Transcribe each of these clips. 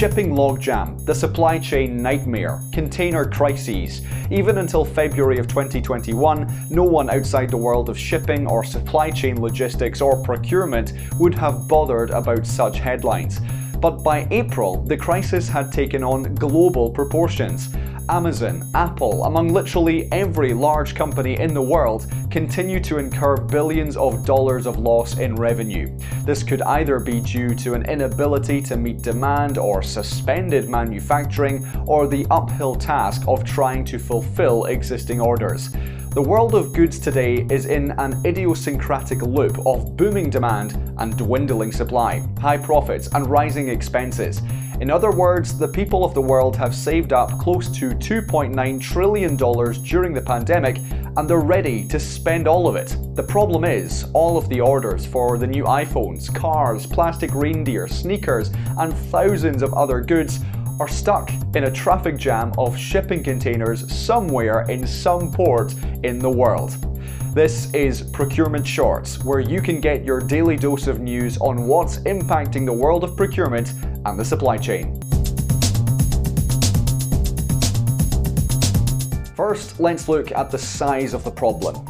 shipping logjam, the supply chain nightmare, container crises. Even until February of 2021, no one outside the world of shipping or supply chain logistics or procurement would have bothered about such headlines. But by April, the crisis had taken on global proportions. Amazon, Apple, among literally every large company in the world, continue to incur billions of dollars of loss in revenue. This could either be due to an inability to meet demand or suspended manufacturing, or the uphill task of trying to fulfill existing orders. The world of goods today is in an idiosyncratic loop of booming demand and dwindling supply, high profits and rising expenses. In other words, the people of the world have saved up close to $2.9 trillion during the pandemic, and they're ready to spend all of it. The problem is, all of the orders for the new iPhones, cars, plastic reindeer, sneakers, and thousands of other goods are stuck in a traffic jam of shipping containers somewhere in some port in the world. This is Procurement Shorts, where you can get your daily dose of news on what's impacting the world of procurement and the supply chain. First, let's look at the size of the problem.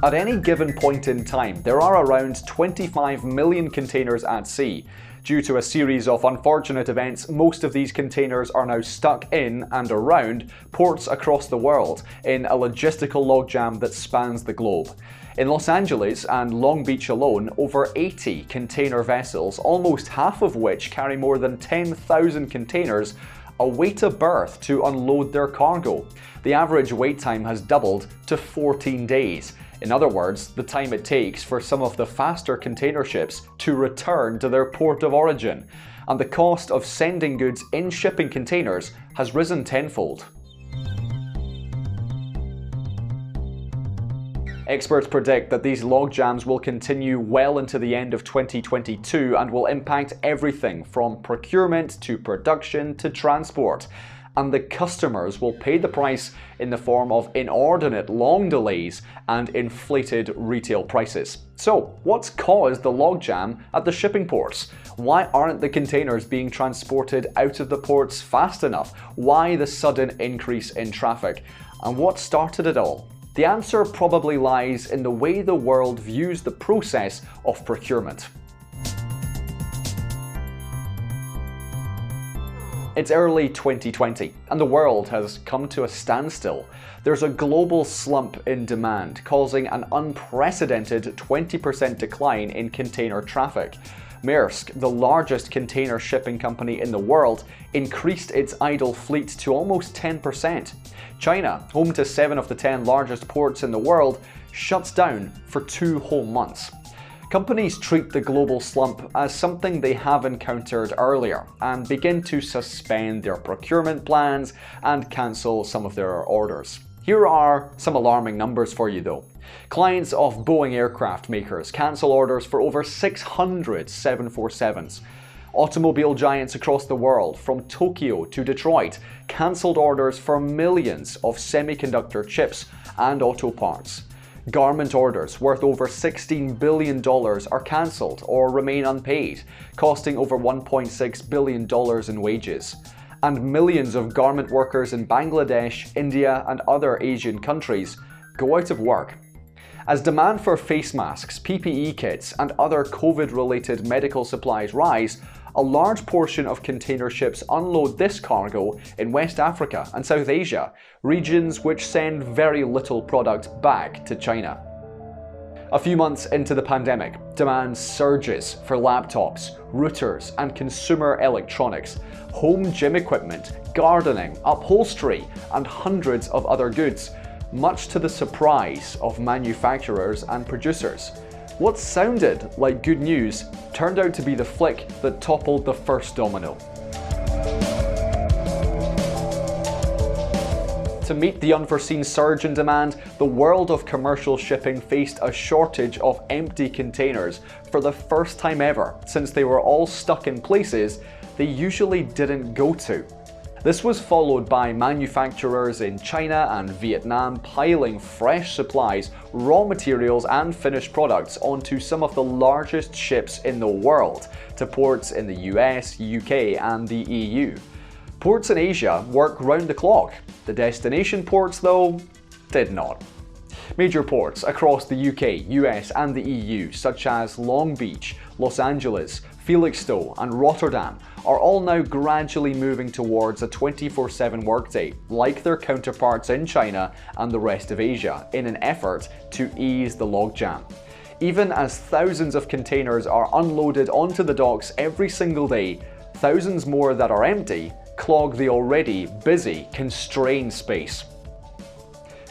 At any given point in time, there are around 25 million containers at sea. Due to a series of unfortunate events, most of these containers are now stuck in and around ports across the world in a logistical logjam that spans the globe. In Los Angeles and Long Beach alone, over 80 container vessels, almost half of which carry more than 10,000 containers, await a berth to unload their cargo. The average wait time has doubled to 14 days. In other words, the time it takes for some of the faster container ships to return to their port of origin. And the cost of sending goods in shipping containers has risen tenfold. Experts predict that these logjams will continue well into the end of 2022 and will impact everything from procurement to production to transport. And the customers will pay the price in the form of inordinate long delays and inflated retail prices. So, what's caused the logjam at the shipping ports? Why aren't the containers being transported out of the ports fast enough? Why the sudden increase in traffic? And what started it all? The answer probably lies in the way the world views the process of procurement. It's early 2020, and the world has come to a standstill. There's a global slump in demand, causing an unprecedented 20% decline in container traffic. Maersk, the largest container shipping company in the world, increased its idle fleet to almost 10%. China, home to 7 of the 10 largest ports in the world, shuts down for 2 whole months. Companies treat the global slump as something they have encountered earlier and begin to suspend their procurement plans and cancel some of their orders. Here are some alarming numbers for you though. Clients of Boeing aircraft makers cancel orders for over 600 747s. Automobile giants across the world, from Tokyo to Detroit, cancelled orders for millions of semiconductor chips and auto parts. Garment orders worth over $16 billion are cancelled or remain unpaid, costing over $1.6 billion in wages. And millions of garment workers in Bangladesh, India, and other Asian countries go out of work. As demand for face masks, PPE kits, and other COVID-related medical supplies rise, a large portion of container ships unload this cargo in West Africa and South Asia, regions which send very little product back to China. A few months into the pandemic, demand surges for laptops, routers, and consumer electronics, home gym equipment, gardening, upholstery, and hundreds of other goods, much to the surprise of manufacturers and producers. What sounded like good news turned out to be the flick that toppled the first domino. To meet the unforeseen surge in demand, the world of commercial shipping faced a shortage of empty containers for the first time ever, since they were all stuck in places they usually didn't go to. This was followed by manufacturers in China and Vietnam piling fresh supplies, raw materials and finished products onto some of the largest ships in the world to ports in the US, UK and the EU. Ports in Asia work round the clock. The destination ports, though, did not. Major ports across the UK, US and the EU, such as Long Beach, Los Angeles, Felixstowe and Rotterdam, are all now gradually moving towards a 24/7 workday, like their counterparts in China and the rest of Asia, in an effort to ease the logjam. Even as thousands of containers are unloaded onto the docks every single day, thousands more that are empty clog the already busy, constrained space.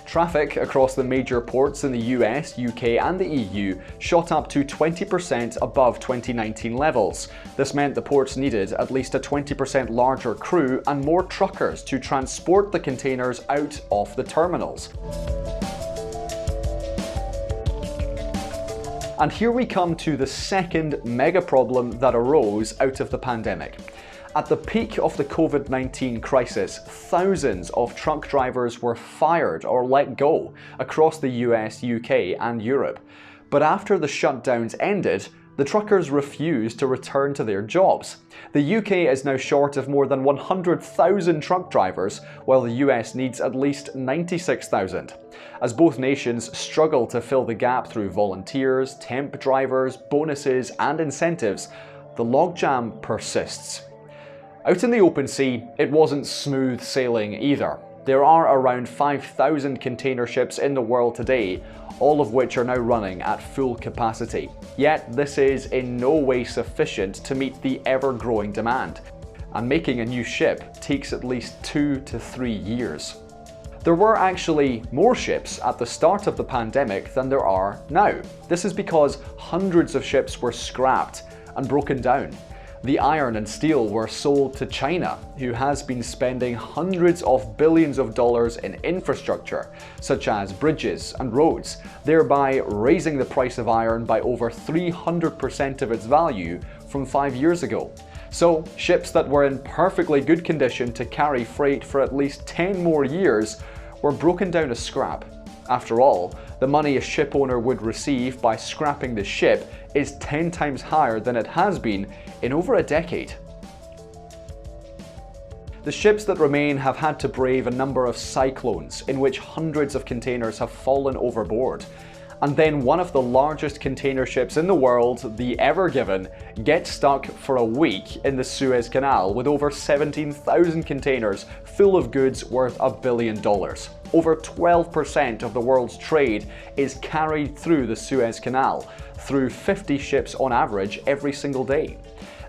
Traffic across the major ports in the US, UK and the EU shot up to 20% above 2019 levels. This meant the ports needed at least a 20% larger crew and more truckers to transport the containers out of the terminals. And here we come to the second mega problem that arose out of the pandemic. At the peak of the COVID-19 crisis, thousands of truck drivers were fired or let go across the US, UK and Europe. But after the shutdowns ended, the truckers refused to return to their jobs. The UK is now short of more than 100,000 truck drivers, while the US needs at least 96,000. As both nations struggle to fill the gap through volunteers, temp drivers, bonuses and incentives, the logjam persists. Out in the open sea, it wasn't smooth sailing either. There are around 5,000 container ships in the world today, all of which are now running at full capacity. Yet this is in no way sufficient to meet the ever-growing demand, and making a new ship takes at least 2 to 3 years. There were actually more ships at the start of the pandemic than there are now. This is because hundreds of ships were scrapped and broken down. The iron and steel were sold to China, who has been spending hundreds of billions of dollars in infrastructure, such as bridges and roads, thereby raising the price of iron by over 300% of its value from 5 years ago. So, ships that were in perfectly good condition to carry freight for at least 10 more years were broken down as scrap. After all, the money a ship owner would receive by scrapping the ship is 10 times higher than it has been in over a decade. The ships that remain have had to brave a number of cyclones in which hundreds of containers have fallen overboard. And then one of the largest container ships in the world, the Ever Given, gets stuck for a week in the Suez Canal with over 17,000 containers full of goods worth $1 billion. Over 12% of the world's trade is carried through the Suez Canal, through 50 ships on average every single day.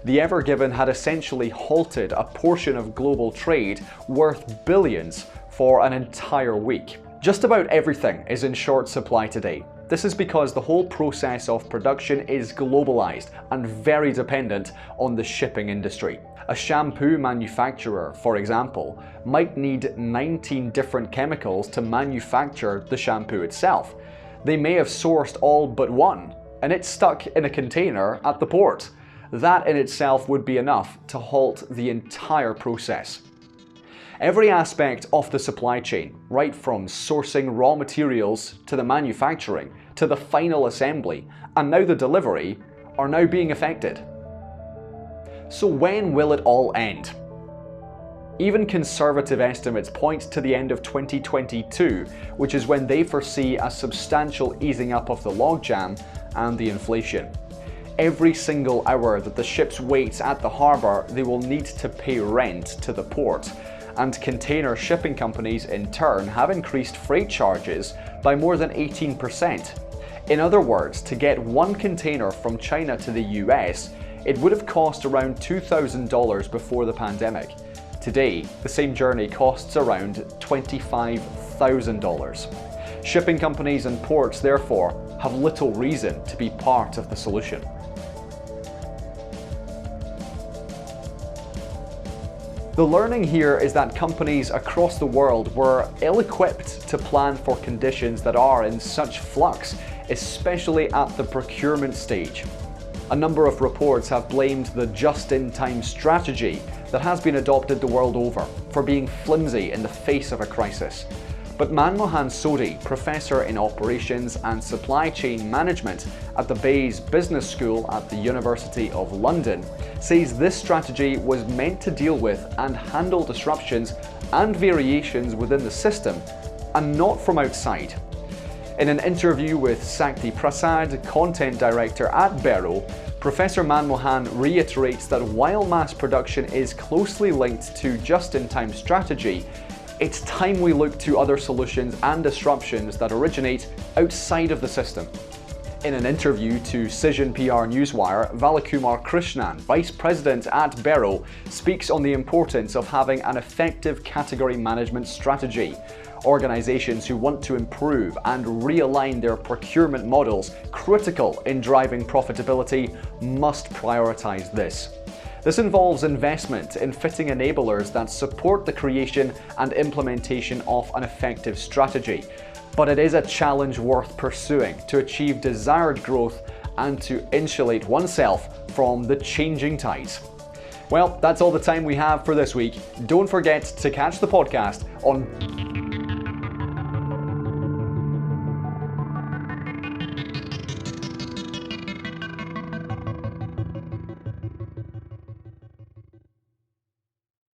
The Ever Given had essentially halted a portion of global trade worth billions for an entire week. Just about everything is in short supply today. This is because the whole process of production is globalized and very dependent on the shipping industry. A shampoo manufacturer, for example, might need 19 different chemicals to manufacture the shampoo itself. They may have sourced all but one, and it's stuck in a container at the port. That in itself would be enough to halt the entire process. Every aspect of the supply chain, right from sourcing raw materials to the manufacturing, to the final assembly, and now the delivery, are now being affected. So when will it all end? Even conservative estimates point to the end of 2022, which is when they foresee a substantial easing up of the logjam and the inflation. Every single hour that the ships wait at the harbour, they will need to pay rent to the port. And container shipping companies in turn have increased freight charges by more than 18%. In other words, to get one container from China to the US, it would have cost around $2,000 before the pandemic. Today, the same journey costs around $25,000. Shipping companies and ports, therefore, have little reason to be part of the solution. The learning here is that companies across the world were ill-equipped to plan for conditions that are in such flux, especially at the procurement stage. A number of reports have blamed the just-in-time strategy that has been adopted the world over for being flimsy in the face of a crisis. But Manmohan Sodhi, professor in operations and supply chain management at the Bayes Business School at the University of London, says this strategy was meant to deal with and handle disruptions and variations within the system, and not from outside. In an interview with Sakti Prasad, content director at Barrow, Professor Manmohan reiterates that while mass production is closely linked to just-in-time strategy, it's time we look to other solutions and disruptions that originate outside of the system. In an interview to Cision PR Newswire, Valakumar Krishnan, Vice President at Barrow, speaks on the importance of having an effective category management strategy. Organisations who want to improve and realign their procurement models, critical in driving profitability, must prioritise this. This involves investment in fitting enablers that support the creation and implementation of an effective strategy. But it is a challenge worth pursuing to achieve desired growth and to insulate oneself from the changing tides. Well, that's all the time we have for this week. Don't forget to catch the podcast on